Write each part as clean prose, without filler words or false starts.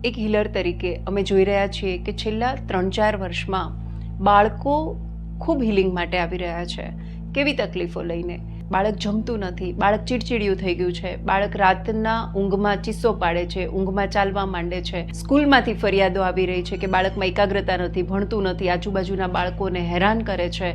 એક હીલર તરીકે અમે જોઈ રહ્યા છીએ કે છેલ્લા 3-4 વર્ષમાં બાળકો ખૂબ હિલિંગ માટે આવી રહ્યા છે. કેવી તકલીફો લઈને? બાળક જમતું નથી, બાળક ચીડચીડિયું થઈ ગયું છે, બાળક રાતના ઊંઘમાં ચીસો પાડે છે, ઊંઘમાં ચાલવા માંડે છે, સ્કૂલમાંથી ફરિયાદો આવી રહી છે કે બાળકમાં એકાગ્રતા નથી, ભણતું નથી, આજુબાજુના બાળકોને હેરાન કરે છે,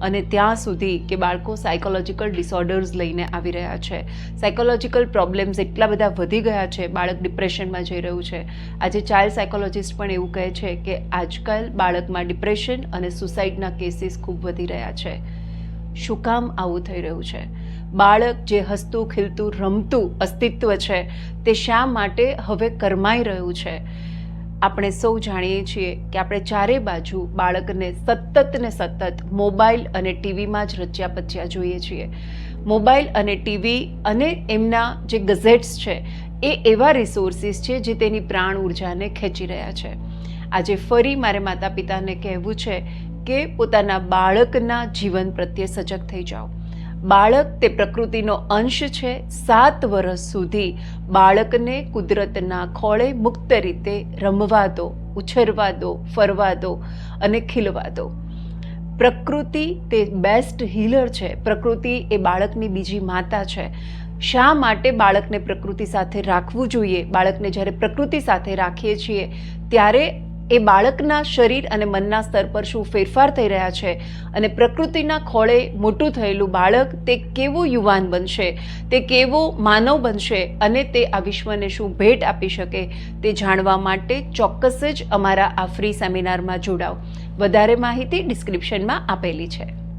અને ત્યાં સુધી કે બાળકો સાયકોલોજીકલ ડિસઓર્ડર્સ લઈને આવી રહ્યા છે. સાયકોલોજીકલ પ્રોબ્લેમ્સ એટલા બધા વધી ગયા છે, બાળક ડિપ્રેશનમાં જઈ રહ્યું છે. આજે ચાઇલ્ડ સાયકોલોજિસ્ટ પણ એવું કહે છે કે આજકાલ બાળકમાં ડિપ્રેશન અને સુસાઇડના કેસીસ ખૂબ વધી રહ્યા છે. શું કામ આવું થઈ રહ્યું છે? બાળક જે હસતું ખીલતું રમતું અસ્તિત્વ છે તે શા માટે હવે કરમાઈ રહ્યું છે? આપણે સૌ જાણીએ છીએ કે આપણે ચારે બાજુ બાળકને સતત મોબાઈલ અને ટીવીમાં જ રચ્યા પચ્યા જોઈએ છીએ. મોબાઈલ અને ટીવી અને એમના જે ગેઝેટ્સ છે એ એવા રિસોર્સિસ છે જે તેની પ્રાણ ઉર્જાને ખેંચી રહ્યા છે. આજે ફરી મારે માતા પિતાને કહેવું છે કે પોતાના બાળકના જીવન પ્રત્યે સજગ થઈ જાઓ. બાળક તે પ્રકૃતિનો અંશ છે. 7 વર્ષ સુધી બાળકને કુદરતના ખોળે મુક્ત રીતે રમવા દો, ઉછેરવા દો, ફરવા દો અને ખીલવા દો. પ્રકૃતિ તે બેસ્ટ હીલર છે. પ્રકૃતિ એ બાળકની બીજી માતા છે. શા માટે બાળકને પ્રકૃતિ સાથે રાખવું જોઈએ? બાળકને જ્યારે પ્રકૃતિ સાથે રાખીએ છીએ ત્યારે એ બાળકના શરીર અને મનના સ્તર પર શું ફેરફાર થઈ રહ્યા છે, અને પ્રકૃતિના ખોળે મોટું થયેલું બાળક તે કેવો યુવાન બનશે, તે કેવો માનવ બનશે, અને તે આ વિશ્વને શું ભેટ આપી શકે તે જાણવા માટે ચોક્કસ જ અમારા આ ફ્રી સેમિનારમાં જોડાઓ. વધારે માહિતી ડિસ્ક્રિપ્શનમાં આપેલી છે.